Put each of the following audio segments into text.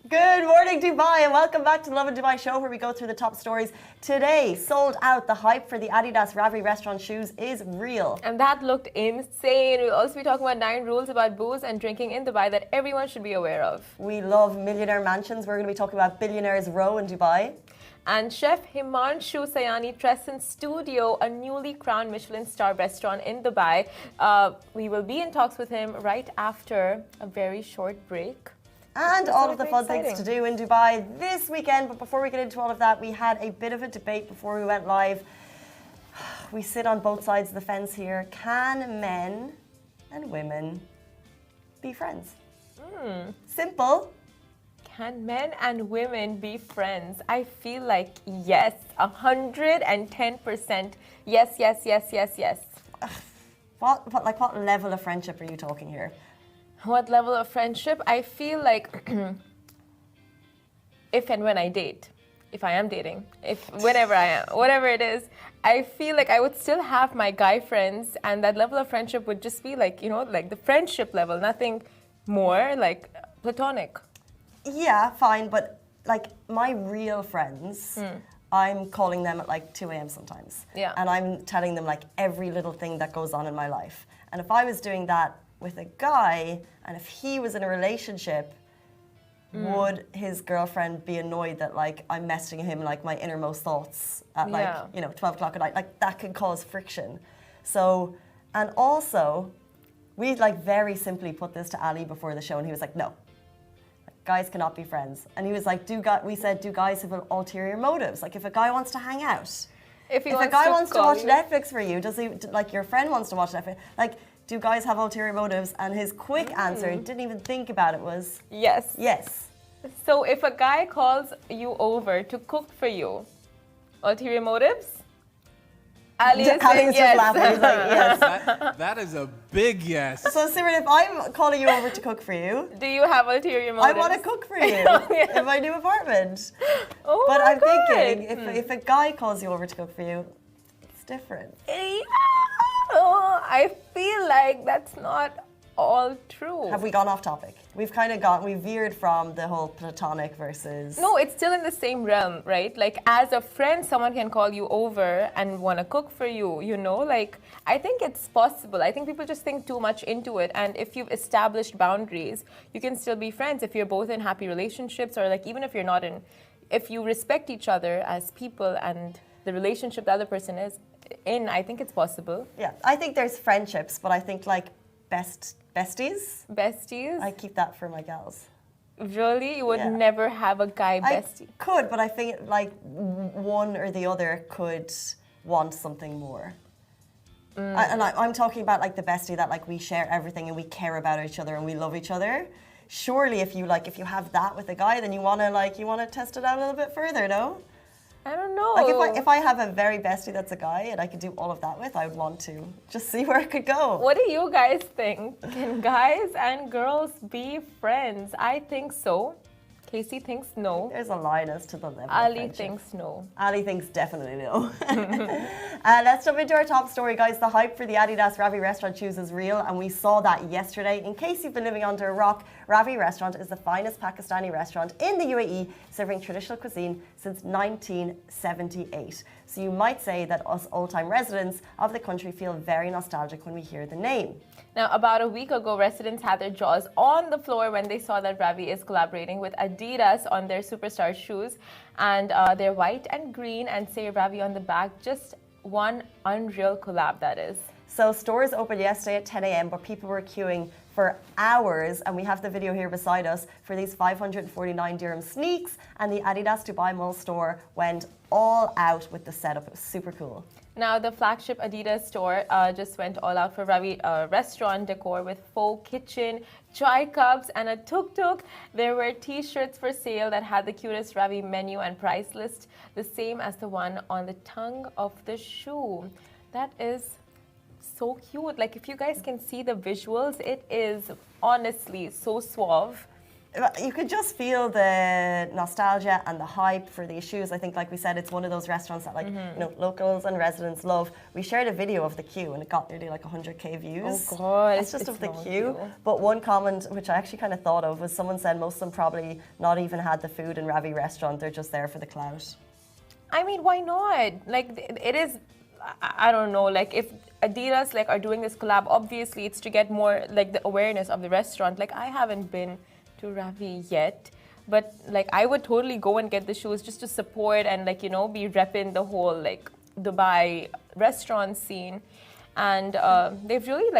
Good morning, Dubai, and welcome back to the Lovin Dubai show, where we go through the top stories. Today, sold out. The hype for the Adidas Ravi restaurant shoes is real. And that looked insane. We'll also be talking about 9 rules about booze and drinking in Dubai that everyone should be aware of. We love millionaire mansions. We're going to be talking about Billionaires Row in Dubai. And Chef Himanshu Sayani Trescent Studio, a newly crowned Michelin Star restaurant in Dubai. We will be in talks with him right after a very short break. And all of the fun things to do in Dubai this weekend. But before we get into all of that, we had a bit of a debate before we went live. We sit on both sides of the fence here. Can men and women be friends? Simple. Can men and women be friends? I feel like yes, 110%. Yes, yes, yes, yes, yes. What level of friendship are you talking here? What level of friendship? I feel like if and when I date, if I am dating, whenever I am, whatever it is, I feel like I would still have my guy friends, and that level of friendship would just be like, like the friendship level, nothing more, like platonic. Yeah, fine, but like my real friends, I'm calling them at like 2 a.m. sometimes. Yeah. And I'm telling them like every little thing that goes on in my life. And if I was doing that with a guy, and if he was in a relationship, would his girlfriend be annoyed that like I'm messaging him like my innermost thoughts at 12 o'clock at night? Like that could cause friction. So, and also, we like very simply put this to Ali before the show, and he was like, no, guys cannot be friends. And he was like, do guys have ulterior motives? Like if a guy wants to hang out, if a guy wants to watch Netflix for you, does he, like your friend wants to watch Netflix, like, do guys have ulterior motives? And his quick answer, didn't even think about it, was yes. Yes. So if a guy calls you over to cook for you, ulterior motives? Ali is saying yes. Laughing. He's like, yes. That is a big yes. So Simran, if I'm calling you over to cook for you, do you have ulterior motives? I want to cook for you in my new apartment. Oh but my I'm God. thinking, if a guy calls you over to cook for you, it's different. I feel like that's not all true. Have we gone off topic? We veered from the whole platonic versus... No, it's still in the same realm, right? Like as a friend, someone can call you over and want to cook for you, like I think it's possible. I think people just think too much into it. And if you've established boundaries, you can still be friends if you're both in happy relationships, or like even if you're not if you respect each other as people and the relationship the other person is in, I think it's possible. Yeah, I think there's friendships, but I think like besties. Besties? I keep that for my gals. Really? You would never have a guy bestie? I could, but I think like one or the other could want something more. I'm talking about like the bestie that like we share everything and we care about each other and we love each other. Surely if you have that with a guy, then you want to test it out a little bit further, no? I don't know. Like if I have a very bestie that's a guy and I could do all of that with, I would want to just see where it could go. What do you guys think? Can guys and girls be friends? I think so. Casey thinks no. There's a line as to the level Ali of thinks no. Ali thinks definitely no. Let's jump into our top story, guys. The hype for the Adidas Ravi restaurant shoes is real, and we saw that yesterday. In case you've been living under a rock, Ravi restaurant is the finest Pakistani restaurant in the UAE, serving traditional cuisine since 1978. So you might say that us old-time residents of the country feel very nostalgic when we hear the name. Now, about a week ago, residents had their jaws on the floor when they saw that Ravi is collaborating with Adidas Adidas on their superstar shoes, and they're white and green and say Ravi on the back. Just one unreal collab, that is. So stores opened yesterday at 10 a.m., but people were queuing for hours, and we have the video here beside us for these 549 dirham sneaks, and the Adidas Dubai Mall store went all out with the setup. It was super cool. Now, the flagship Adidas store just went all out for Ravi restaurant decor with faux kitchen, chai cups, and a tuk-tuk. There were t-shirts for sale that had the cutest Ravi menu and price list, the same as the one on the tongue of the shoe. That is so cute. Like, if you guys can see the visuals, it is honestly so suave. You could just feel the nostalgia and the hype for these shoes. I think, like we said, it's one of those restaurants that, like, locals and residents love. We shared a video of the queue, and it got nearly like 100k views. Oh God! It's just of the queue. But one comment, which I actually kind of thought of, was someone said most of them probably not even had the food in Ravi restaurant. They're just there for the clout. I mean, why not? Like, it is. I don't know. Like, if Adidas are doing this collab, obviously it's to get more like the awareness of the restaurant. Like, I haven't been to Ravi yet, but like I would totally go and get the shoes just to support and be repping the whole like Dubai restaurant scene. And they've really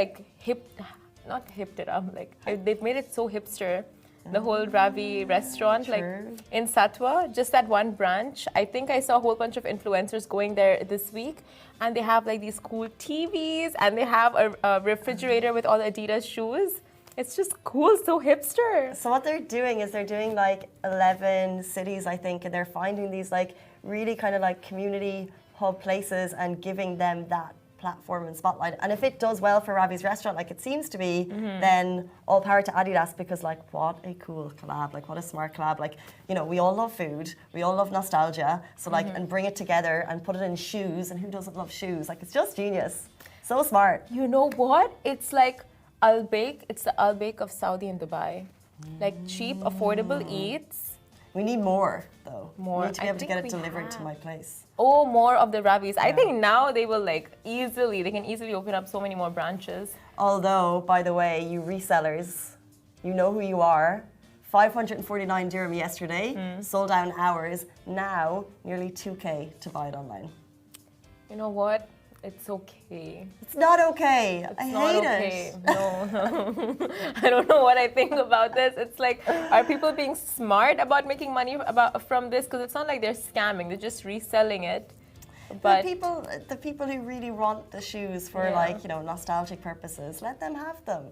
not hipped it up, like they've made it so hipster. The whole Ravi restaurant, like in Satwa, just that one branch. I think I saw a whole bunch of influencers going there this week, and they have like these cool TVs, and they have a refrigerator with all the Adidas shoes. It's just cool, so hipster. So what they're doing is they're doing like 11 cities, I think, and they're finding these like really kind of like community hub places and giving them that platform and spotlight. And if it does well for Ravi's restaurant, like it seems to be, then all power to Adidas, because like what a cool collab, like what a smart collab. Like, we all love food, we all love nostalgia. So like, and bring it together and put it in shoes, and who doesn't love shoes? Like, it's just genius. So smart. You know what? It's like it's the Al-Baik of Saudi and Dubai. Like cheap, affordable eats. We need more, though. More. We need to be able to get it delivered to my place. Oh, more of the Ravis. I think now they will they can easily open up so many more branches. Although, by the way, you resellers, you know who you are. 549 dirham yesterday, sold out in hours. Now, nearly 2k to buy it online. You know what? It's okay. It's not okay. I hate it. No. I don't know what I think about this. It's like, are people being smart about making money from this? Because it's not like they're scamming. They're just reselling it. But the people who really want the shoes for nostalgic purposes, let them have them.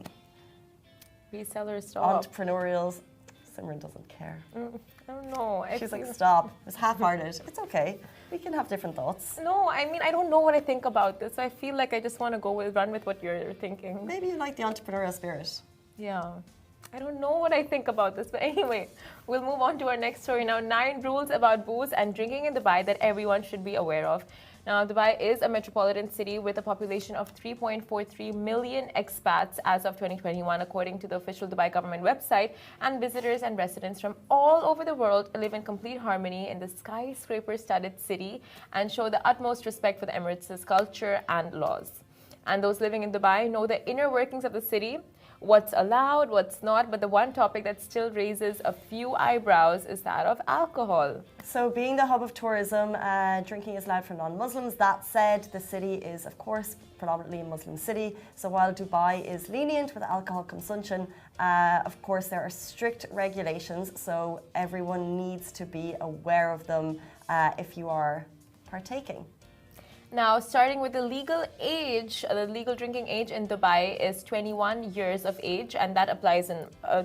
Resellers, stop. Entrepreneurials. Simran doesn't care. I don't know. She's like, stop. It's half-hearted. It's okay. We can have different thoughts. No, I mean, I don't know what I think about this. I feel like I just want to run with what you're thinking. Maybe you like the entrepreneurial spirit. Yeah. I don't know what I think about this. But anyway, we'll move on to our next story now. 9 rules about booze and drinking in Dubai that everyone should be aware of. Now, Dubai is a metropolitan city with a population of 3.43 million expats as of 2021, according to the official Dubai government website. And visitors and residents from all over the world live in complete harmony in the skyscraper-studded city and show the utmost respect for the Emirates' culture and laws. And those living in Dubai know the inner workings of the city, what's allowed, what's not, but the one topic that still raises a few eyebrows is that of alcohol. So being the hub of tourism, drinking is allowed for non-Muslims. That said, the city is, of course, predominantly a Muslim city. So while Dubai is lenient with alcohol consumption, of course, there are strict regulations. So everyone needs to be aware of them if you are partaking. Now, starting with the legal drinking age in Dubai is 21 years of age, and that applies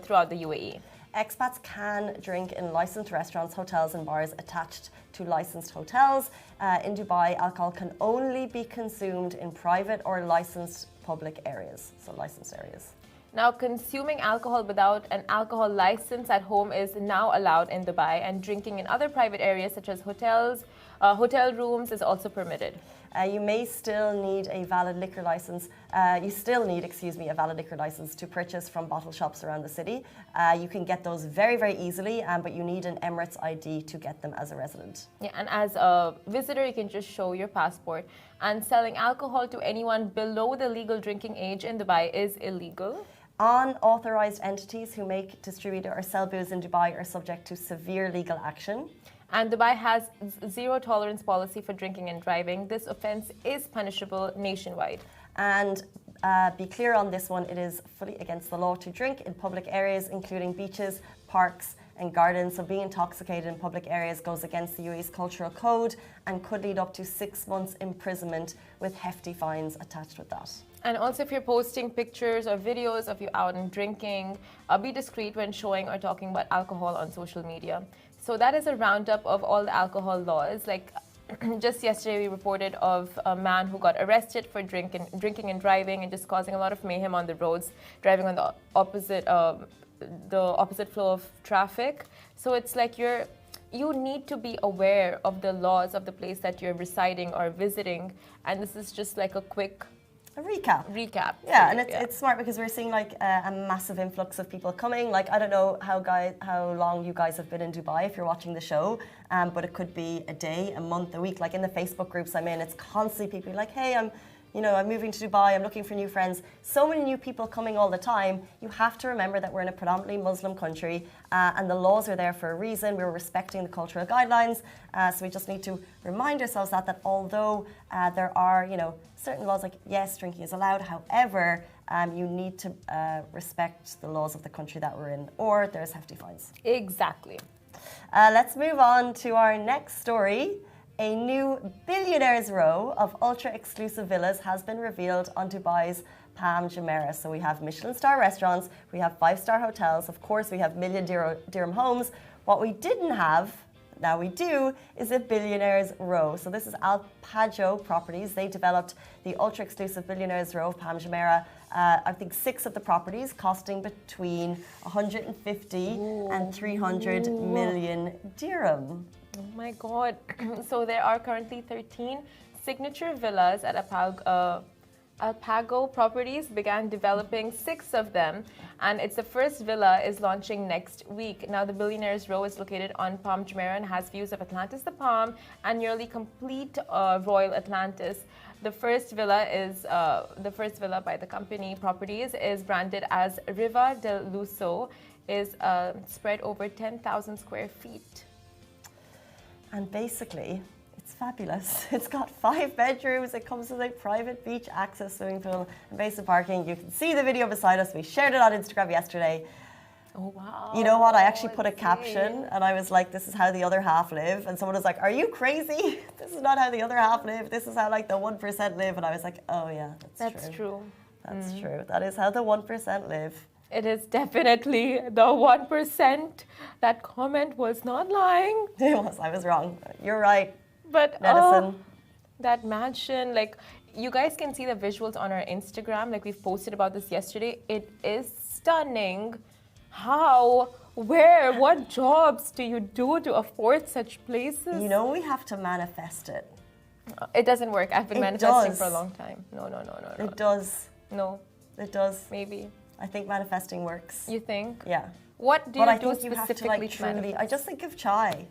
throughout the UAE. Expats can drink in licensed restaurants, hotels and bars attached to licensed hotels. In Dubai, alcohol can only be consumed in private or licensed public areas, so licensed areas. Now, consuming alcohol without an alcohol license at home is now allowed in Dubai, and drinking in other private areas such as hotels, hotel rooms is also permitted. You may still need a valid liquor license. A valid liquor license to purchase from bottle shops around the city. You can get those very, very easily, but you need an Emirates ID to get them as a resident. Yeah, and as a visitor, you can just show your passport. And selling alcohol to anyone below the legal drinking age in Dubai is illegal. Unauthorized entities who make, distribute, or sell booze in Dubai are subject to severe legal action. And Dubai has zero tolerance policy for drinking and driving. This offense is punishable nationwide. And be clear on this one, it is fully against the law to drink in public areas, including beaches, parks, and gardens. So being intoxicated in public areas goes against the UAE's cultural code and could lead up to 6 months imprisonment with hefty fines attached with that. And also, if you're posting pictures or videos of you out and drinking, be discreet when showing or talking about alcohol on social media. So that is a roundup of all the alcohol laws. Like just yesterday, we reported of a man who got arrested for drinking and driving and just causing a lot of mayhem on the roads, driving on the opposite flow of traffic. So it's like you need to be aware of the laws of the place that you're residing or visiting. And this is just like a quick recap. Yeah, and it's smart because we're seeing like a massive influx of people coming. Like, I don't know how long you guys have been in Dubai if you're watching the show, but it could be a day, a month, a week. Like in the Facebook groups I'm in, it's constantly people like, hey, I'm moving to Dubai, I'm looking for new friends. So many new people coming all the time. You have to remember that we're in a predominantly Muslim country and the laws are there for a reason. We're respecting the cultural guidelines. So we just need to remind ourselves that although there are, certain laws like, yes, drinking is allowed. However, you need to respect the laws of the country that we're in, or there's hefty fines. Exactly. Let's move on to our next story. A new Billionaires Row of ultra-exclusive villas has been revealed on Dubai's Palm Jumeirah. So we have Michelin Star restaurants, we have 5-star hotels, of course we have million dirham homes. What we didn't have, now we do, is a Billionaires Row. So this is Al Pajo Properties. They developed the ultra-exclusive Billionaires Row of Palm Jumeirah. I think 6 of the properties costing between 150 and 300 million dirham. Oh my God. So there are currently 13 signature villas at Alpago Properties began developing 6 of them, and it's the first villa is launching next week. Now the Billionaires Row is located on Palm Jumeirah and has views of Atlantis the Palm and nearly complete Royal Atlantis. The first villa by the company Properties is branded as Riva del Luso, is spread over 10,000 square feet. And basically, it's fabulous. It's got 5 bedrooms. It comes with a private beach access swimming pool and basic parking. You can see the video beside us. We shared it on Instagram yesterday. Oh, wow. You know what? I actually put a caption and I was like, this is how the other half live. And someone was like, are you crazy? This is not how the other half live. This is how like the 1% live. And I was like, oh yeah, that's true. That's true. That is how the 1% live. It is definitely the 1%. That comment was not lying. It was. I was wrong. You're right. But Medicine. That mansion, like you guys can see the visuals on our Instagram. Like we've posted about this yesterday. It is stunning. How? Where? What jobs do you do to afford such places? We have to manifest it. It doesn't work. I've been manifesting for a long time. No. It does. No. It does. Maybe. I think manifesting works. You think? Yeah. What do you do specifically specifically to manifest? I just think of Chai.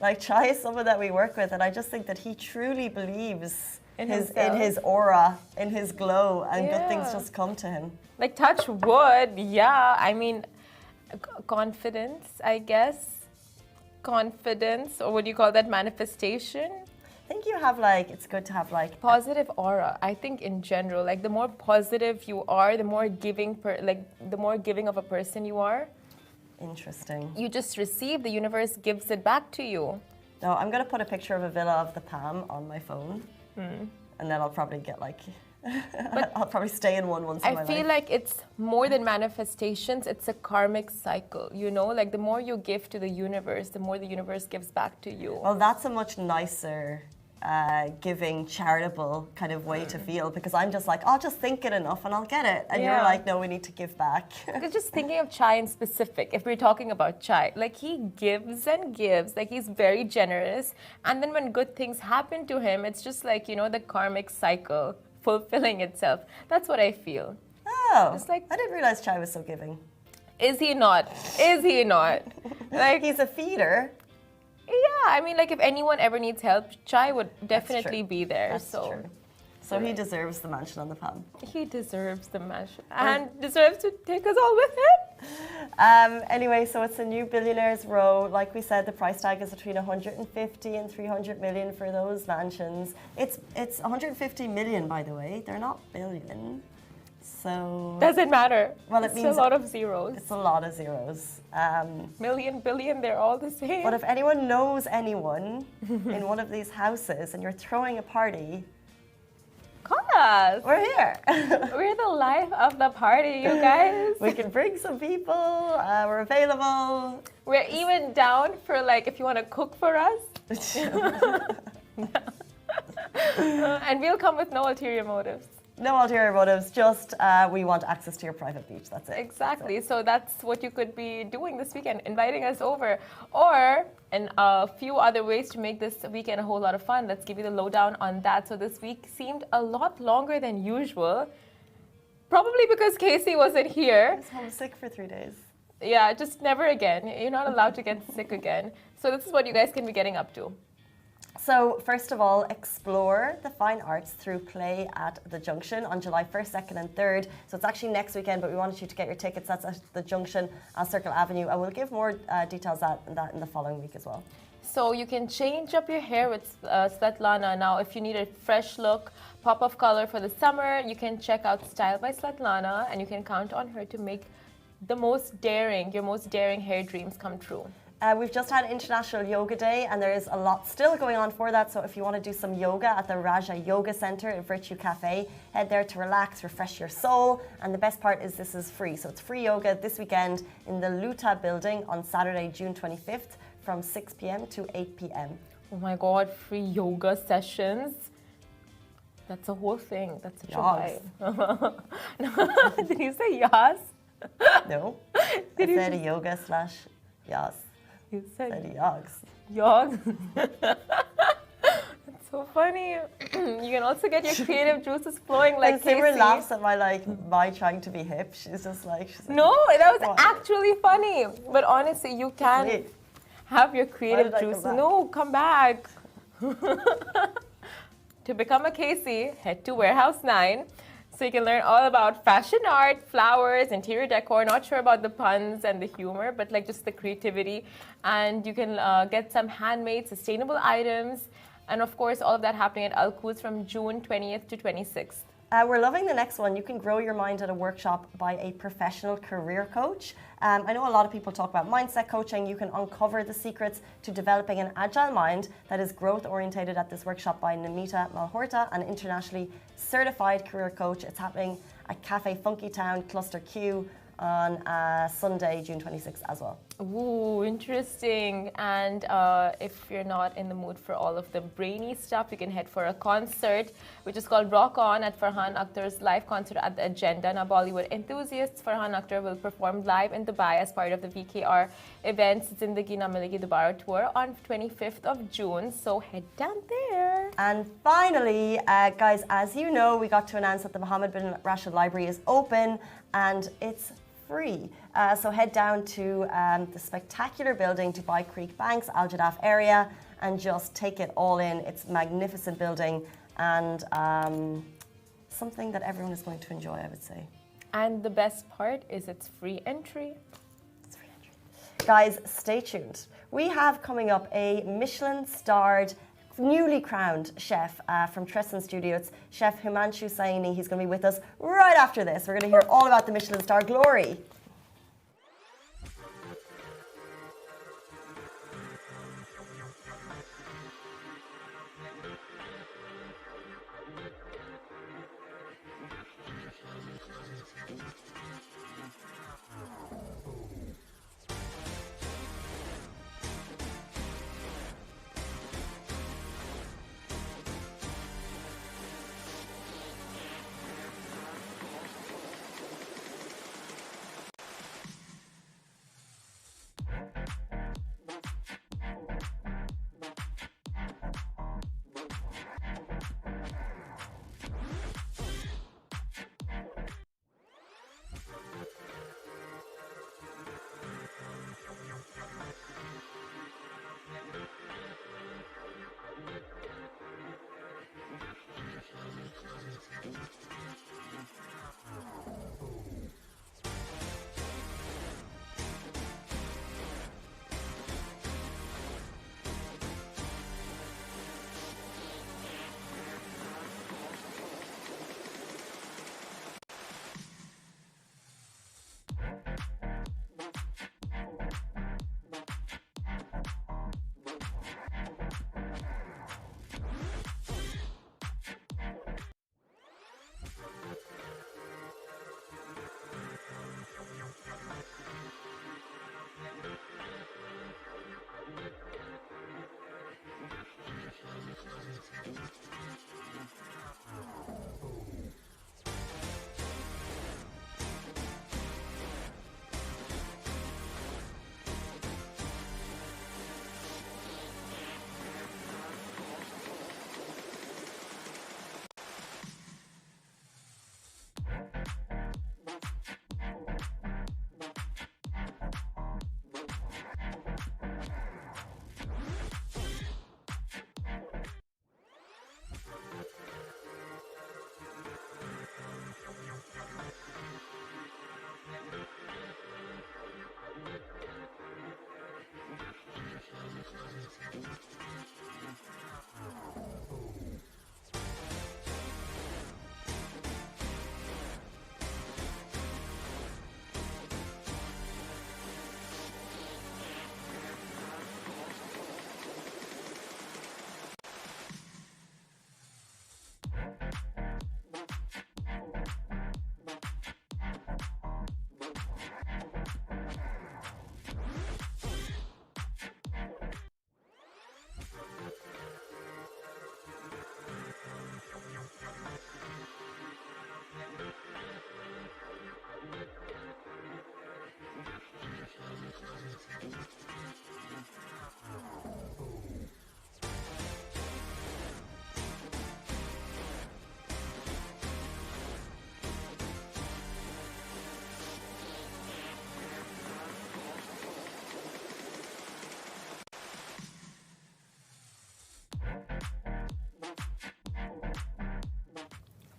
Like Chai is someone that we work with, and I just think that he truly believes in his aura, in his glow, and good things just come to him. Like touch wood, yeah. I mean, confidence, I guess. Confidence, or what do you call that? Manifestation. I think you have it's good to have positive aura. I think in general, like the more positive you are, the more giving of a person you are. Interesting. You just receive, the universe gives it back to you. No, I'm going to put a picture of a villa of the Palm on my phone. And then I'll probably get I'll probably stay in one once in my life. I feel like it's more than manifestations, it's a karmic cycle, like the more you give to the universe, the more the universe gives back to you. Well, that's a much nicer giving, charitable kind of way to feel, because I'm just like, I'll just think it enough and I'll get it. And you're like, no, we need to give back. Just thinking of Chai in specific, if we're talking about Chai, like he gives and gives, like he's very generous. And then when good things happen to him, it's just like, the karmic cycle fulfilling itself. That's what I feel. Oh, I didn't realize Chai was so giving. Is he not? Is he not? Like he's a feeder. Yeah, I mean, like if anyone ever needs help, Chai would definitely be there. That's true. So he deserves the mansion on the palm. He deserves the mansion and deserves to take us all with him. Anyway, so it's a new Billionaires Row. Like we said, the price tag is between 150 and 300 million for those mansions. It's 150 million, by the way. They're not billion. So Doesn't matter. Well, it it's means a lot of zeros. it's a lot of zeros. Million, billion, they're all the same. But if anyone knows anyone in one of these houses and you're throwing a party, call us. we're here. We're the life of the party, you guys. We can bring some people. We're available. We're even down for like if you want to cook for us. And we'll come with no ulterior motives. No ulterior motives, just we want access to your private beach, that's it. Exactly. So that's what you could be doing this weekend, inviting us over. Or, and a few other ways to make this weekend a whole lot of fun. Let's give you the lowdown on that. So this week seemed a lot longer than usual. Probably because Casey wasn't here. I was homesick for 3 days. Yeah, just never again. You're not allowed to get sick again. So this is what you guys can be getting up to. So first of all, explore the fine arts through play at the Junction on July 1st, 2nd and 3rd. So it's actually next weekend, but we wanted you to get your tickets. That's at the Junction on Circle Avenue. I will give more details on that in the following week as well. So you can change up your hair with Svetlana. Now, if you need a fresh look, pop of color for the summer, you can check out Style by Svetlana, and you can count on her to make your most daring hair dreams come true. We've just had International Yoga Day, and there is a lot still going on for that. So if you want to do some yoga at the Raja Yoga Center at Virtue Cafe, head there to relax, refresh your soul. And the best part is this is free. So it's free yoga this weekend in the Luta building on Saturday, June 25th from 6 p.m. to 8 p.m. Oh my God, free yoga sessions. That's a whole thing. That's such a vibe. Did you say yas? No. I said a yoga / yas. You said yogs. Yogs. That's so funny. You can also get your creative juices flowing like Casey. Simran laughs at my trying to be hip. She's like, no, that was actually funny. But honestly, you can have your creative juices. No, come back. To become a Casey, head to Warehouse 9. So you can learn all about fashion art, flowers, interior decor. Not sure about the puns and the humor, but like just the creativity. And you can get some handmade, sustainable items. And of course, all of that happening at Al Quds from June 20th to 26th. We're loving the next one. You can grow your mind at a workshop by a professional career coach. I know a lot of people talk about mindset coaching. You can uncover the secrets to developing an agile mind that is growth orientated at this workshop by Namita Malhorta, an internationally certified career coach. It's happening at Cafe Funky Town, Cluster Q on Sunday, June 26th as well. Ooh, interesting. And if you're not in the mood for all of the brainy stuff, you can head for a concert, which is called Rock On at Farhan Akhtar's live concert at the Agenda. Now, Bollywood enthusiasts, Farhan Akhtar will perform live in Dubai as part of the VKR events Zindagi Na Milegi Dobara tour on 25th of June. So head down there. And finally, guys, as you know, we got to announce that the Mohammed bin Rashid Library is open and it's free. So head down to the spectacular building, Dubai Creek Banks, Al Jadaf area, and just take it all in. It's a magnificent building and something that everyone is going to enjoy, I would say. And the best part is it's free entry. It's free entry. Guys, stay tuned. We have coming up a Michelin starred, newly crowned chef from Tresson Studio. It's Chef Himanshu Saini. He's going to be with us right after this. We're going to hear all about the Michelin Star glory.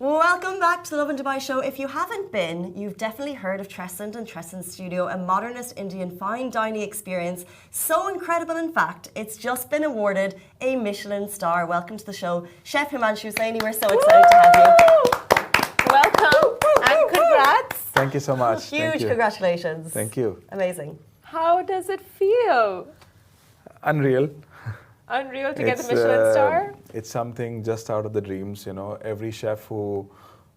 Welcome back to the Lovin Dubai show. If you haven't been, you've definitely heard of Trescent and Trescent Studio, a modernist Indian fine dining experience. So incredible, in fact, it's just been awarded a Michelin Star. Welcome to the show, Chef Himanshu Saini. We're so excited to have you. Welcome and congrats. Thank you so much. Huge congratulations. Thank you. Amazing. How does it feel? Unreal. Unreal to get the Michelin Star? It's something just out of the dreams, you know. Every chef who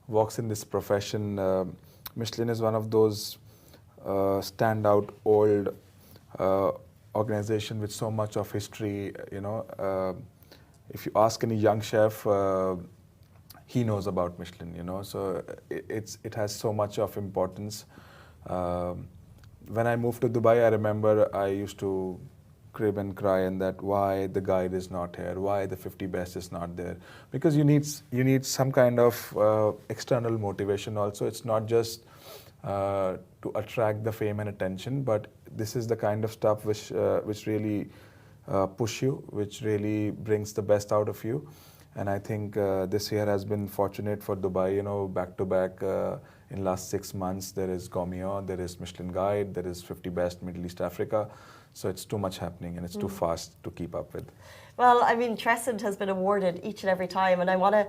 walks in this profession, Michelin is one of those standout old organization with so much of history, you know. If you ask any young chef, he knows about Michelin, you know. So it has so much of importance. When I moved to Dubai, I remember I used to crib and cry and that why the guide is not here, why the 50 best is not there, because you need some kind of external motivation also. It's not just to attract the fame and attention, but this is the kind of stuff which really push you, which really brings the best out of you. And I think this year has been fortunate for Dubai, you know, back to back. In last 6 months, there is Gourmet, there is Michelin Guide, there is 50 Best Middle East Africa. So it's too much happening and it's too fast to keep up with. Well, I mean, Trescent has been awarded each and every time, and I want to,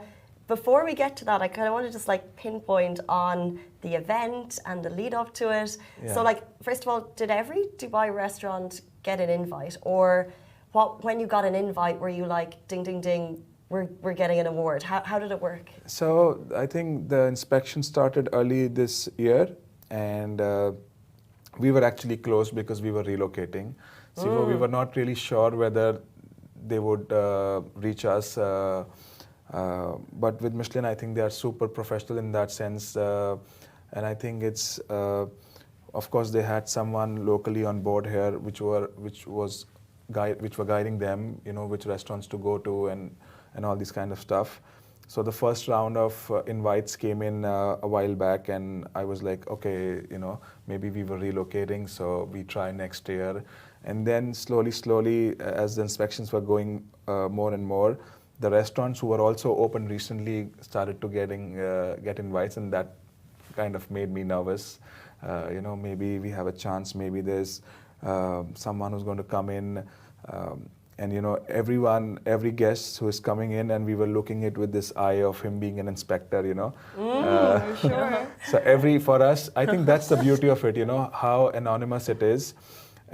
before we get to that, I kind of want to just like pinpoint on the event and the lead up to it. Yeah. So like, first of all, did every Dubai restaurant get an invite, or when you got an invite, were you like, ding, ding, ding, we're getting an award? How did it work? So I think the inspection started early this year, and we were actually closed because we were relocating. So we were not really sure whether they would reach us. But with Michelin, I think they are super professional in that sense. And I think it's, of course, they had someone locally on board here, which were guiding them, you know, which restaurants to go to and all this kind of stuff. So the first round of invites came in a while back, and I was like, okay, you know, maybe we were relocating, so we try next year. And then slowly, as the inspections were going more and more, the restaurants who were also open recently started to get invites, and that kind of made me nervous. You know, maybe we have a chance, maybe there's someone who's going to come in. And you know, every guest who is coming in, and we were looking at with this eye of him being an inspector, you know. Sure. So for us, I think that's the beauty of it, you know, how anonymous it is.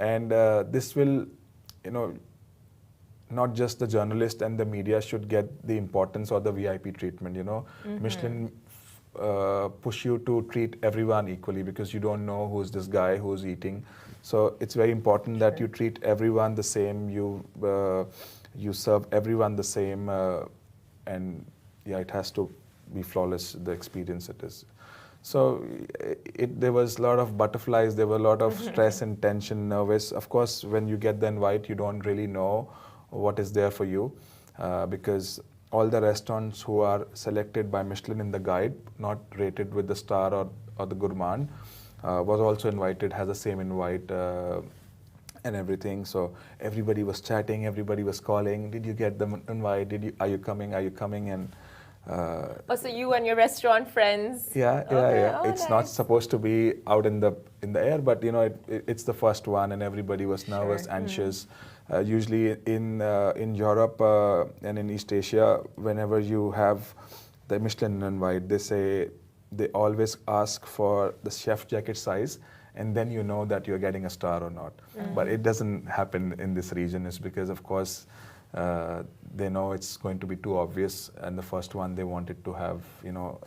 And this will, you know, not just the journalist and the media should get the importance or the VIP treatment, you know. Michelin push you to treat everyone equally, because you don't know who's this guy who's eating. So it's very important that you treat everyone the same, you serve everyone the same, and yeah, it has to be flawless, the experience it is. So there was a lot of butterflies, there were a lot of stress and tension, nervous. Of course, when you get the invite, you don't really know what is there for you, because all the restaurants who are selected by Michelin in the guide, not rated with the star or the gourmand, was also invited, has the same invite and everything. So everybody was chatting, everybody was calling, did you get the invite, are you coming, and So you and your restaurant friends? yeah. Oh, It's nice. not supposed to be out in the air, but you know, it's the first one, and everybody was nervous, anxious. Usually in Europe and in East Asia, whenever you have the Michelin invite, they always ask for the chef jacket size, and then you know that you're getting a star or not. But it doesn't happen in this region. It's because, of course, they know it's going to be too obvious, and the first one they wanted to have, you know,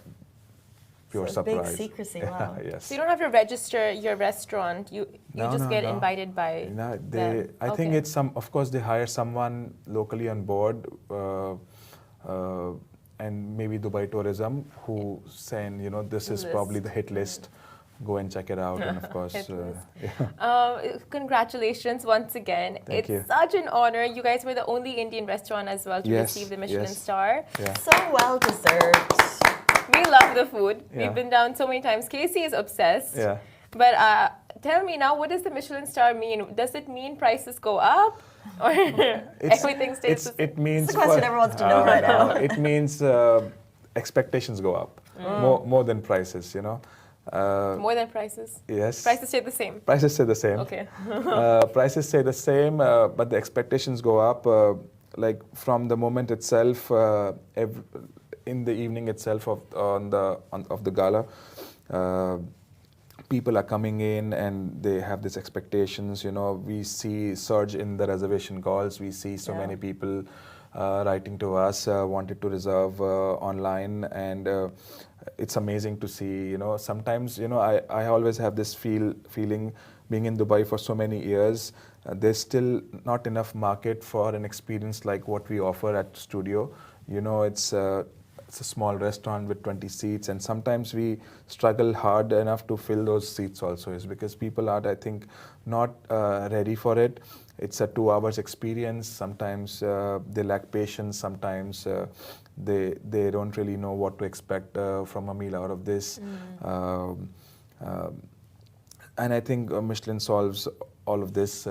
pure So surprise. big secrecy, wow. Yes. So you don't have to register your restaurant. You just get invited by them. I think it's of course they hire someone locally on board, and maybe Dubai Tourism, who saying, you know, this is probably the hit list. Go and check it out, and of course, congratulations once again. Thank you. It's such an honor. You guys were the only Indian restaurant as well to receive the Michelin Star. Yeah. So well deserved. We love the food. Yeah. We've been down so many times. Casey is obsessed. Yeah. But tell me now, what does the Michelin Star mean? Does it mean prices go up, or everything stays the same? It means It's the question everyone wants to know right now. It means expectations go up more than prices, you know. More than prices? Yes. Prices stay the same? Prices stay the same. Okay. Prices stay the same, but the expectations go up. Like from the moment itself, in the evening itself of the gala, people are coming in and they have these expectations. You know, we see surge in the reservation calls. We see so many people writing to us, wanted to reserve online, and it's amazing to see. You know, sometimes, you know, I always have this feeling being in Dubai for so many years. There's still not enough market for an experience like what we offer at Studio. You know, it's a small restaurant with 20 seats, and sometimes we struggle hard enough to fill those seats also, is because people are, I think, not ready for it. It's a 2 hours experience. Sometimes they lack patience. Sometimes they don't really know what to expect from a meal out of this. And I think Michelin solves all of this.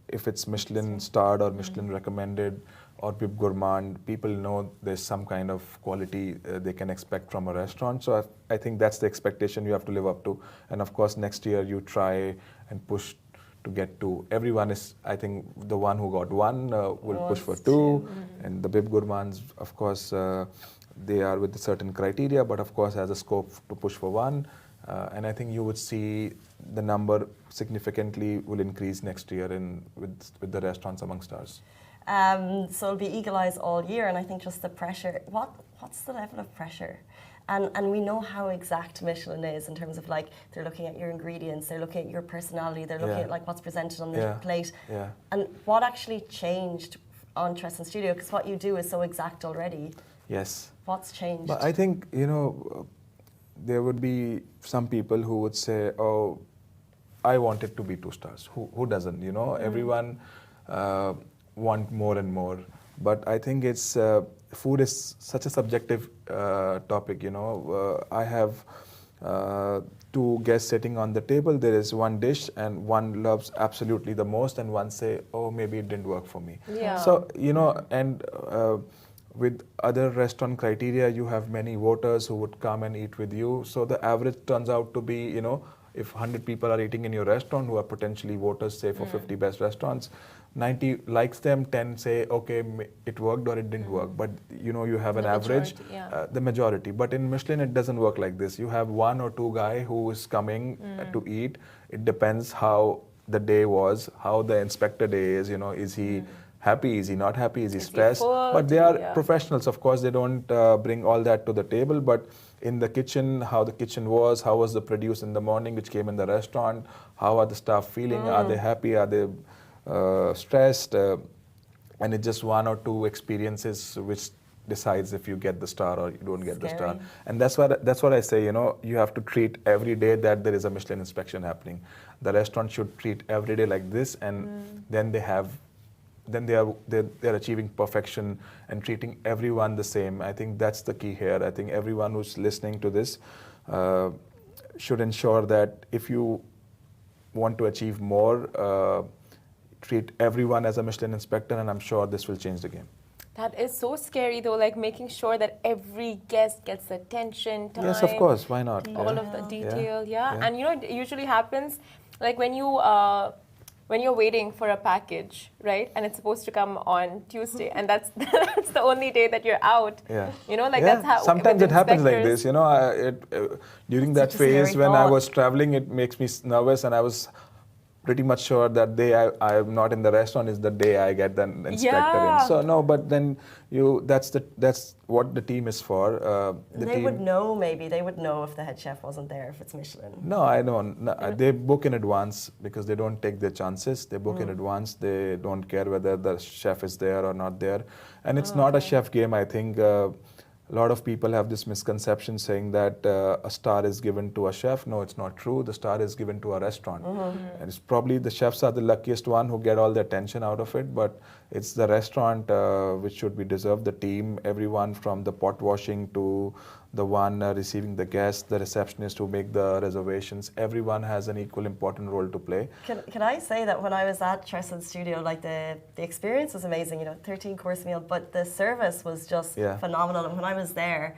If it's Michelin starred or Michelin recommended or Bib Gourmand, people know there's some kind of quality they can expect from a restaurant. So I think that's the expectation you have to live up to. And of course, next year you try and push to get 2. Everyone is, I think, the one who got 1 will push for 2. And the Bib Gourmands, of course, they are with a certain criteria, but of course has a scope to push for 1. And I think you would see the number significantly will increase next year with the restaurants amongst ours. So it'll be eagle eyes all year, and I think just the pressure. What's the level of pressure? And we know how exact Michelin is in terms of, like, they're looking at your ingredients, they're looking at your personality, they're looking at like what's presented on the plate. And what actually changed on Tresson Studio? Because what you do is so exact already. Yes. What's changed? But I think, you know, there would be some people who would say, oh, I want it to be 2 stars. Who doesn't, you know? Everyone want more and more. But I think it's food is such a subjective topic, you know. I have 2 guests sitting on the table. There is one dish and one loves absolutely the most, and one say, oh, maybe it didn't work for me. Yeah. So, you know, and with other restaurant criteria, you have many voters who would come and eat with you. So the average turns out to be, you know, if 100 people are eating in your restaurant who are potentially voters, say, for 50 best restaurants, 90 likes them, 10 say, okay, it worked or it didn't work. But, you know, you have an average, the majority. But in Michelin, it doesn't work like this. You have 1 or 2 guy who is coming to eat. It depends how the day was, how the inspector day is, you know, is he happy, is he not happy, is he stressed? But they are professionals, of course. They don't bring all that to the table. But in the kitchen, how the kitchen was, how was the produce in the morning, which came in the restaurant, how are the staff feeling, are they happy, are they stressed, and it's just 1 or 2 experiences which decides if you get the star or you don't get the star. And that's what I say, you know, you have to treat every day that there is a Michelin inspection happening. The restaurant should treat every day like this, and then they are achieving perfection and treating everyone the same. I think that's the key here. I think everyone who's listening to this should ensure that if you want to achieve more, treat everyone as a Michelin inspector, and I'm sure this will change the game. That is so scary, though, like making sure that every guest gets attention, time. Yes, of course, why not? All of the detail, Yeah. And you know, it usually happens, like when you're waiting for a package, right? And it's supposed to come on Tuesday, and that's the only day that you're out. Yeah. You know, like that's how. Sometimes it happens like this. You know, during that phase when I was traveling, it makes me nervous, and I was pretty much sure that day I'm not in the restaurant is the day I get the inspector in. So no, but then that's what the team is for. They would know, maybe they would know if the head chef wasn't there, if it's Michelin. No, I don't. No, they book in advance because they don't take their chances. They book in advance. They don't care whether the chef is there or not there. And it's not a chef game, I think. A lot of people have this misconception saying that a star is given to a chef. No, it's not true. The star is given to a restaurant. And it's probably the chefs are the luckiest one who get all the attention out of it, but it's the restaurant which should be deserved, the team, everyone from the pot washing to the one receiving the guests, the receptionist who make the reservations. Everyone has an equal important role to play. Can I say that when I was at Tresson Studio, like the experience was amazing, 13-course meal, but the service was just phenomenal. And when I was there,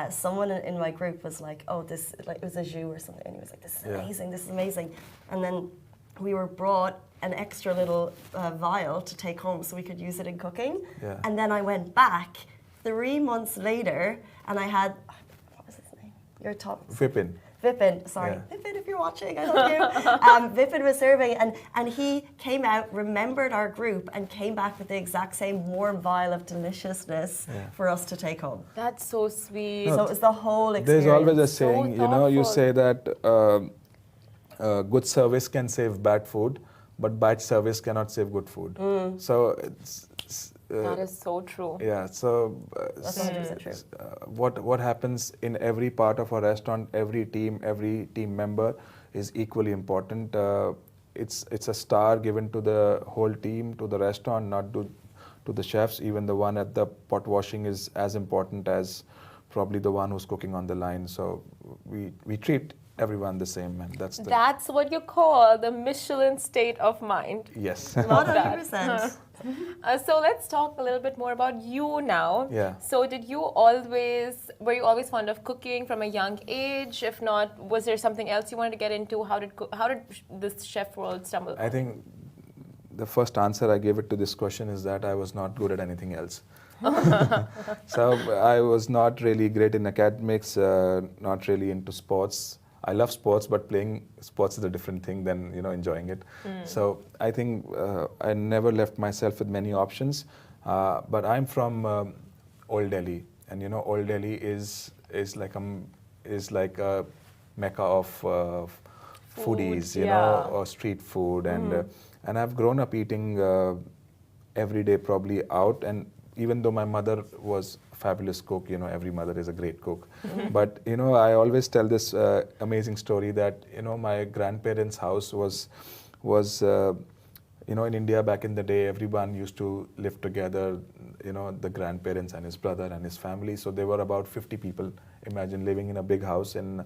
someone in my group was like, oh, this, like it was a jus or something, and he was like, this is amazing, this is amazing. And then we were brought an extra little vial to take home so we could use it in cooking. Yeah. And then I went back 3 months later and I had, what was his name? Your top. Vipin, sorry. Yeah. Vipin, if you're watching, I love you. Vipin was serving and he came out, remembered our group and came back with the exact same warm vial of deliciousness for us to take home. That's so sweet. So it was the whole experience. There's always a So saying, you thoughtful. say that good service can save bad food, but bad service cannot save good food. So That is so true. yeah. So That's 100% true. what happens in every part of a restaurant, every team member is equally important. It's a star given to the whole team, to the restaurant, not to the chefs. Even the one at the pot washing is as important as probably the one who's cooking on the line. So we treat everyone the same, and That's what you call the Michelin state of mind. yes. Love that. 100%. So let's talk a little bit more about you now. Yeah. So were you always fond of cooking from a young age? If not, was there something else you wanted to get into? How did this chef world stumble? I think the first answer I gave it to this question is that I was not good at anything else. So I was not really great in academics, not really into sports. I love sports, but playing sports is a different thing than enjoying it. So I think I never left myself with many options. But I'm from Old Delhi, and Old Delhi is like a mecca of foodies, or street food, and I've grown up eating every day, probably out. And even though my mother was a fabulous cook, every mother is a great cook. But, I always tell this amazing story that, my grandparents' house was in India back in the day, everyone used to live together, the grandparents and his brother and his family. So there were about 50 people. Imagine living in a big house in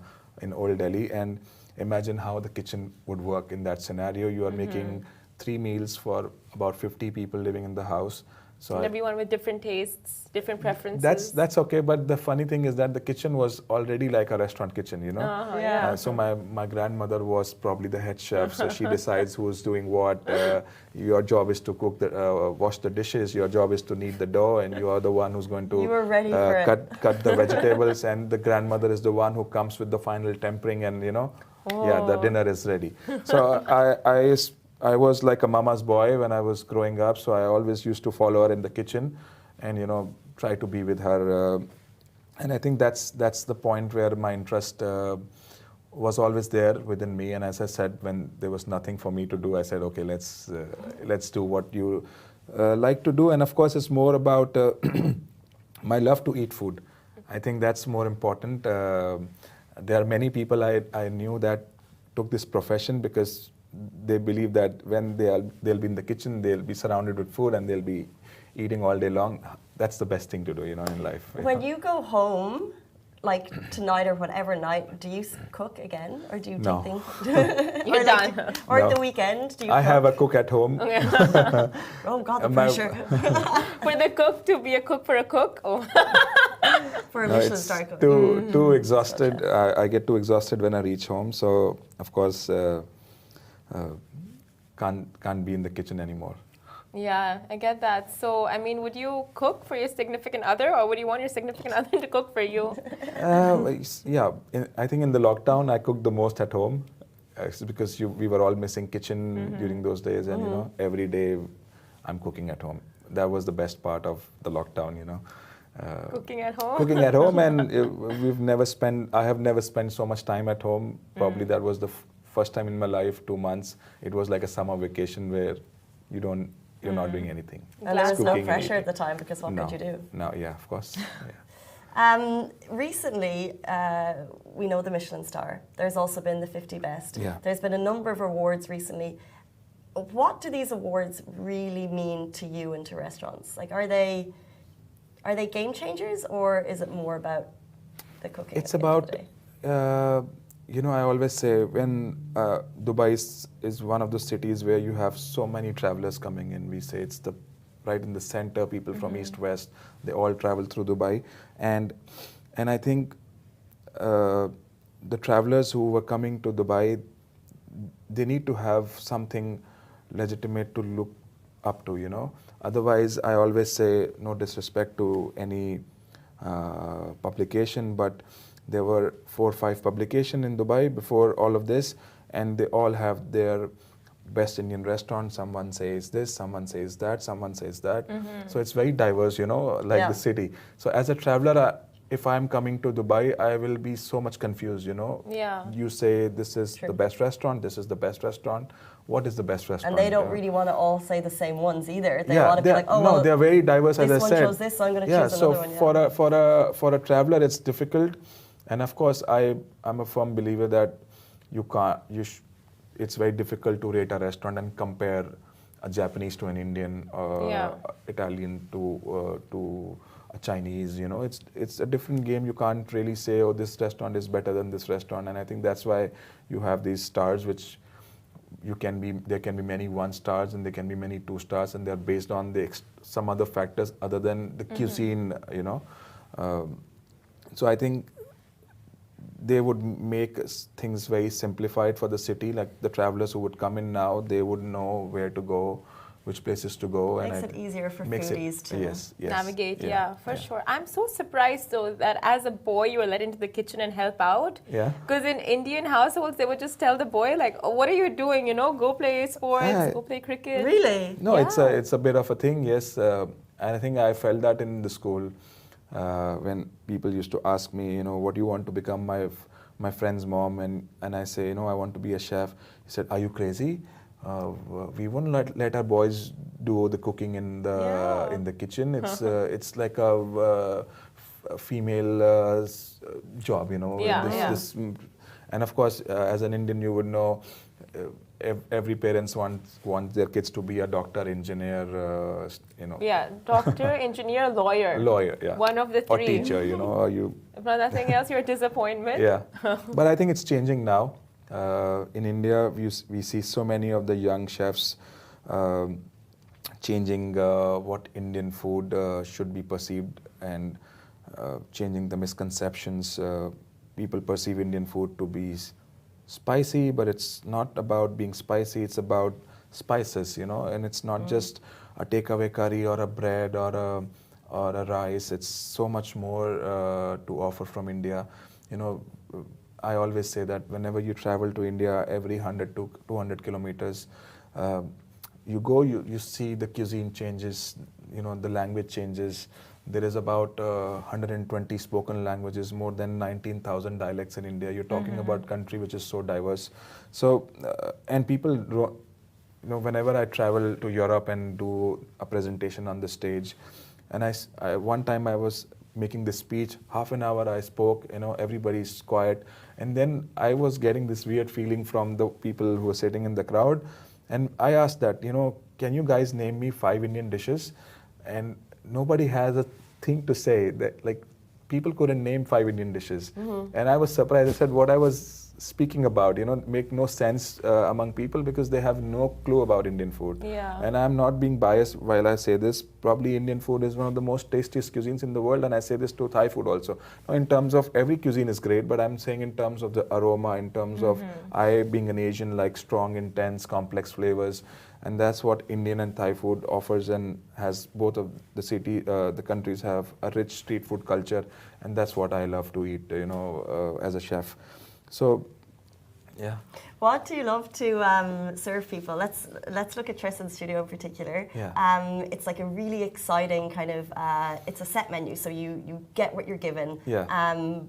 Old Delhi, and imagine how the kitchen would work in that scenario. You are making 3 meals for about 50 people living in the house. So And everyone with different tastes, different preferences. That's okay, but the funny thing is that the kitchen was already like a restaurant kitchen, So my grandmother was probably the head chef, so she decides who's doing what. Your job is to cook, wash the dishes. Your job is to knead the dough, and you are the one who's going to You were ready for it. cut the vegetables, and the grandmother is the one who comes with the final tempering, and the dinner is ready. So I was like a mama's boy when I was growing up, so I always used to follow her in the kitchen and, try to be with her. And I think that's the point where my interest was always there within me. And as I said, when there was nothing for me to do, I said, okay, let's do what you like to do. And of course, it's more about my love to eat food. I think that's more important. There are many people I knew that took this profession because they believe that when they'll be in the kitchen, they'll be surrounded with food and they'll be eating all day long. That's the best thing to do, in life. When you go home, like tonight or whatever night, do you cook again, or do you No. take things? You're done. Or No. at the weekend, do you? I cook? have a cook at home. Oh God, the My- pressure For the cook to be a cook for a cook? Oh. for a No, Michelin it's Star cook. too exhausted. I get too exhausted when I reach home. So of course, can't be in the kitchen anymore. Yeah, I get that. So, I mean, would you cook for your significant other, or would you want your significant other to cook for you? Yeah, I think in the lockdown I cooked the most at home, because we were all missing kitchen during those days, and every day I'm cooking at home. That was the best part of the lockdown, Cooking at home? Cooking at home, and I have never spent so much time at home. Probably that was the first time in my life, 2 months. It was like a summer vacation where you're not doing anything. And there was no Cooking and pressure at eating. the time because what could you do? No, yeah, of course. Yeah. Recently, we know the Michelin Star. There's also been the 50 Best. Yeah. There's been a number of awards recently. What do these awards really mean to you and to restaurants? Like, are they game changers, or is it more about the cooking? It's at the end of about, the day? I always say when Dubai is one of those cities where you have so many travelers coming in. We say it's the right in the center. People from east, west, they all travel through Dubai, and I think the travelers who were coming to Dubai, they need to have something legitimate to look up to. Otherwise, I always say, no disrespect to any publication, but there were 4 or 5 publications in Dubai before all of this, and they all have their best Indian restaurant. Someone says this, someone says that, someone says that. So it's very diverse, like Yeah. the city. So as a traveler, if I'm coming to Dubai, I will be so much confused. Yeah. You say this is True. the best restaurant, this is the best restaurant. What is the best restaurant? And they don't really want to all say the same ones either. They Yeah, want to be like, oh, no, well, they're very diverse, as I this one said. chose this, so I'm going to Yeah, choose so another one. for a traveler, it's difficult, and of course, I'm a firm believer that it's very difficult to rate a restaurant and compare a Japanese to an Indian, or Italian to a Chinese. It's a different game. You can't really say, oh, this restaurant is better than this restaurant, and I think that's why you have these stars, which there can be many 1 stars and there can be many 2 stars, and they're based on some other factors other than the cuisine. So I think they would make things very simplified for the city. Like the travelers who would come in now, they would know where to go, which places to go. Makes it easier for makes it- foodies to yes, navigate. Yeah, for sure. I'm so surprised though that as a boy you were let into the kitchen and help out. Yeah. Because in Indian households they would just tell the boy like, oh, what are you doing? Go play sports, Yeah. go play cricket. Really? No, Yeah. it's a bit of a thing, yes. And I think I felt that in the school when people used to ask me, what do you want to become? My friend's mom, and I say, I want to be a chef. He said, are you crazy? We won't let our boys do the cooking in the kitchen. It's like a female job, and of course, as an Indian, you would know. Every parents wants their kids to be a doctor, engineer, Yeah, doctor, engineer, lawyer. Lawyer, yeah. One of the 3. Or teacher, or you. If not nothing else, you're a disappointment. Yeah, but I think it's changing now. In India, we see so many of the young chefs changing what Indian food should be perceived, and changing the misconceptions. People perceive Indian food to be spicy, but it's not about being spicy, it's about spices, and it's not just a takeaway curry or a bread or a rice. It's so much more to offer from India. I always say that whenever you travel to India, every 100 to 200 kilometers, you see the cuisine changes, the language changes. There is about 120 spoken languages, more than 19,000 dialects in India. You're talking about a country which is so diverse. So, and people, whenever I travel to Europe and do a presentation on the stage, and one time I was making this speech, half an hour I spoke, everybody's quiet. And then I was getting this weird feeling from the people who were sitting in the crowd. And I asked that, can you guys name me 5 Indian dishes? And nobody has a thing to say. That like people couldn't name 5 Indian dishes. And I was surprised. I said what I was speaking about, make no sense among people because they have no clue about Indian food. Yeah. And I'm not being biased while I say this. Probably Indian food is one of the most tastiest cuisines in the world, and I say this to Thai food also. Now, in terms of every cuisine is great, but I'm saying in terms of the aroma, in terms of I being an Asian, like strong, intense, complex flavors. And that's what Indian and Thai food offers, and has both of the countries have a rich street food culture, and that's what I love to eat, as a chef. So, yeah. What do you love to serve people? Let's look at Tristan's studio in particular. Yeah. It's like a really exciting kind of. It's a set menu, so you get what you're given. Yeah.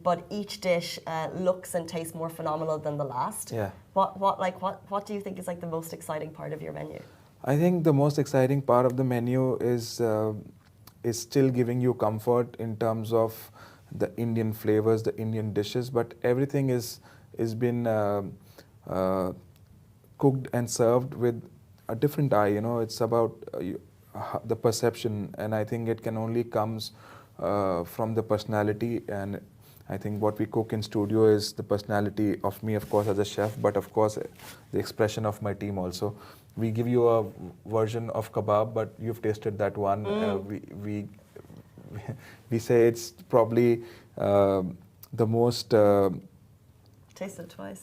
But each dish looks and tastes more phenomenal than the last. Yeah. What do you think is like the most exciting part of your menu? I think the most exciting part of the menu is still giving you comfort in terms of the Indian flavors, the Indian dishes, but everything is been cooked and served with a different eye. It's about the perception, and I think it can only comes from the personality, and I think what we cook in studio is the personality of me, of course, as a chef, but of course, the expression of my team also. We give you a version of kebab, but you've tasted that one. We say it's probably the most. Tasted it twice.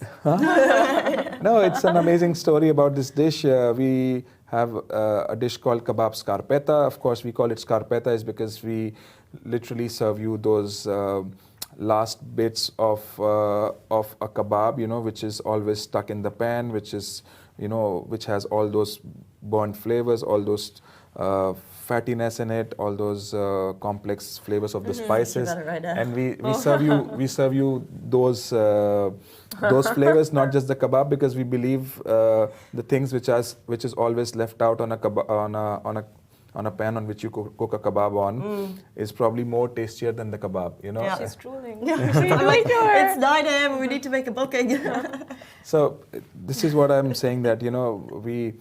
No, it's an amazing story about this dish. We have a dish called kebab scarpetta. Of course, we call it scarpetta is because we literally serve you those last bits of a kebab, you know, which is always stuck in the pan, which is, you know, which has all those burnt flavors, all those fattiness in it, all those complex flavors of the spices. You got it right now. And we serve you those flavors, not just the kebab, because we believe the things which is always left out on a pan on which you cook a kebab on is probably more tastier than the kebab, you know. Yeah. She's drooling. I'm like, it's 9 a.m. We need to make a booking. So this is what I'm saying, that, you know, we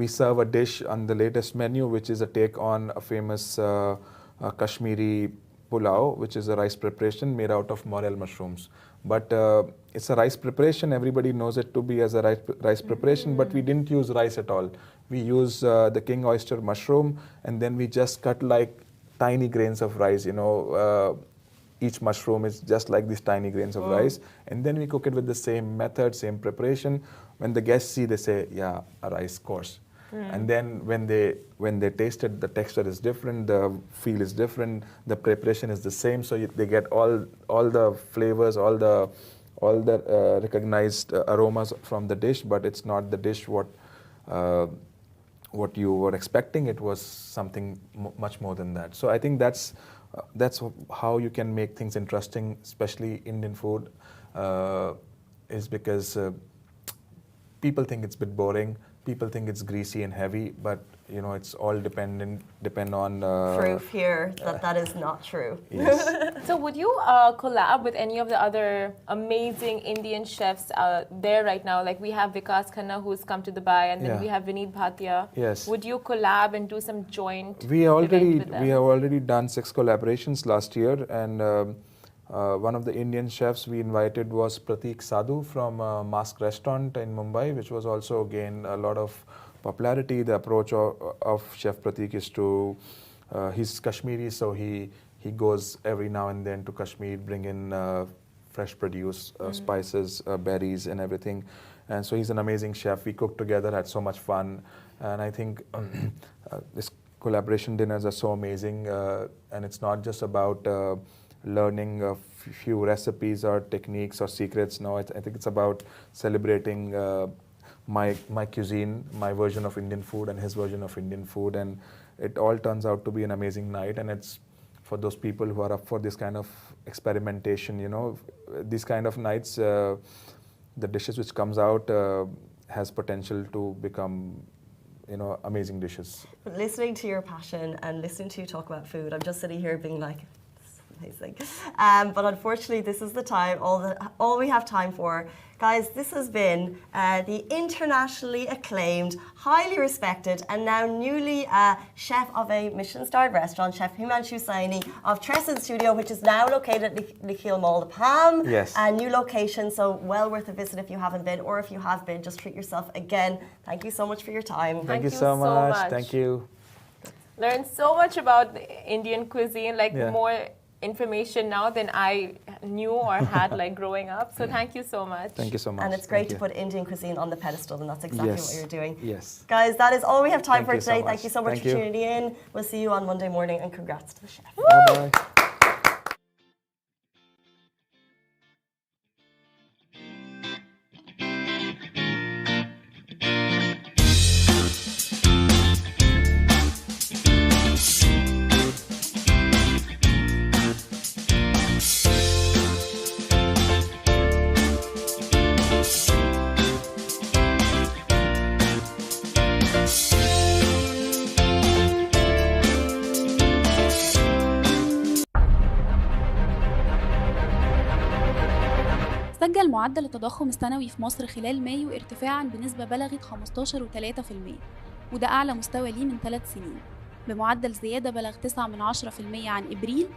serve a dish on the latest menu, which is a take on a famous Kashmiri pulao, which is a rice preparation made out of morel mushrooms. But it's a rice preparation. Everybody knows it to be as a rice preparation, but we didn't use rice at all. We use the king oyster mushroom, and then we just cut like tiny grains of rice, you know. Each mushroom is just like these tiny grains of rice, and then we cook it with the same method, same preparation. When the guests see, they say, yeah, a rice course. And then when they taste it, the texture is different, the feel is different, the preparation is the same, so they get all the flavors, all the recognized aromas from the dish, but it's not the dish what you were expecting. It was something much more than that. So I think that's how you can make things interesting, especially Indian food, is because people think it's a bit boring. People think it's greasy and heavy, but you know, it's all depend on Proof here that is not true. Yes. So would you collab with any of the other amazing Indian chefs there right now? Like we have Vikas Khanna, who's come to Dubai, and then we have Vineet Bhatia. Yes. Would you collab and do some joint We have event already done 6 collaborations last year, and one of the Indian chefs we invited was Pratik Sadhu from Mask Restaurant in Mumbai, which was also gained a lot of popularity. The approach of Chef Pratik is to, he's Kashmiri, so he goes every now and then to Kashmir, bring in fresh produce, spices, berries and everything. And so he's an amazing chef. We cooked together, had so much fun. And I think this collaboration dinners are so amazing. And it's not just about learning a few recipes or techniques or secrets. No, I think it's about celebrating my cuisine, my version of Indian food and his version of Indian food, and it all turns out to be an amazing night. And it's for those people who are up for this kind of experimentation, you know, these kind of nights, the dishes which comes out has potential to become, you know, amazing dishes. Listening to your passion and listening to you talk about food, I'm just sitting here being like, amazing. But unfortunately, this is the time, all we have time for. Guys, this has been the internationally acclaimed, highly respected, and now newly chef of a Michelin-starred restaurant, Chef Himanshu Saini of Tresson Studio, which is now located at Nikhil Mall, the Palm. Yes. A new location, so well worth a visit if you haven't been, or if you have been, just treat yourself again. Thank you so much for your time. Thank you so much. Thank you. Learned so much about the Indian cuisine, like more information now than I knew or had like growing up. So thank you so much. Thank you so much. And it's great to put Indian cuisine on the pedestal, and that's exactly what you're doing. Yes. Guys, that is all we have time Thank for today. you so much. Thank you so much for tuning in. We'll see you on Monday morning, and congrats to the chef. Bye-bye. سجل معدل التضخم السنوي في مصر خلال مايو ارتفاعاً بنسبة بلغت 15.3%، وده أعلى مستوى ليه من 3 سنين، بمعدل زيادة بلغ 9% عن إبريل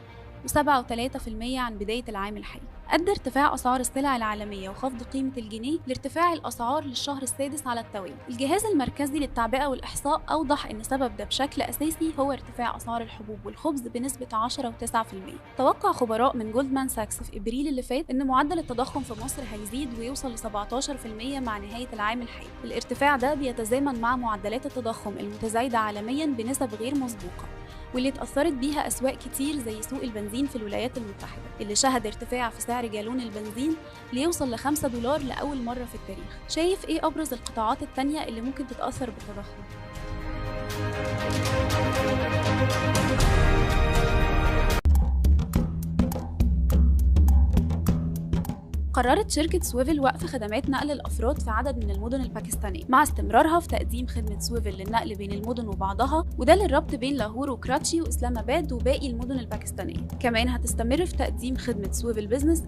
و7.3% عن بداية العام الحالي. أدى ارتفاع أسعار السلع العالمية وخفض قيمة الجنيه لارتفاع الأسعار للشهر السادس على التوالي. الجهاز المركزي للتعبئة والإحصاء أوضح أن سبب ده بشكل أساسي هو ارتفاع أسعار الحبوب والخبز بنسبة 10.9%. توقع خبراء من جولدمان ساكس في إبريل اللي فات أن معدل التضخم في مصر هيزيد ويوصل ل 17% مع نهاية العام الحالي. الارتفاع ده بيتزامن مع معدلات التضخم المتزايدة عالمياً بنسب غير مسبوقة، واللي اتأثرت بيها أسواق كتير زي سوق البنزين في الولايات المتحدة اللي شهد ارتفاع في سعر جالون البنزين ليوصل ل$5 لأول مرة في التاريخ. شايف إيه أبرز القطاعات التانية اللي ممكن تتأثر بالتضخم؟ قررت شركة سويفل وقف خدمات نقل الأفراد في عدد من المدن الباكستانية مع استمرارها في تقديم خدمة سويفل للنقل بين المدن وبعضها، وده للربط بين لاهور وكراتشي وإسلام آباد وباقي المدن الباكستانية. كمان هتستمر في تقديم خدمة سويفل بيزنس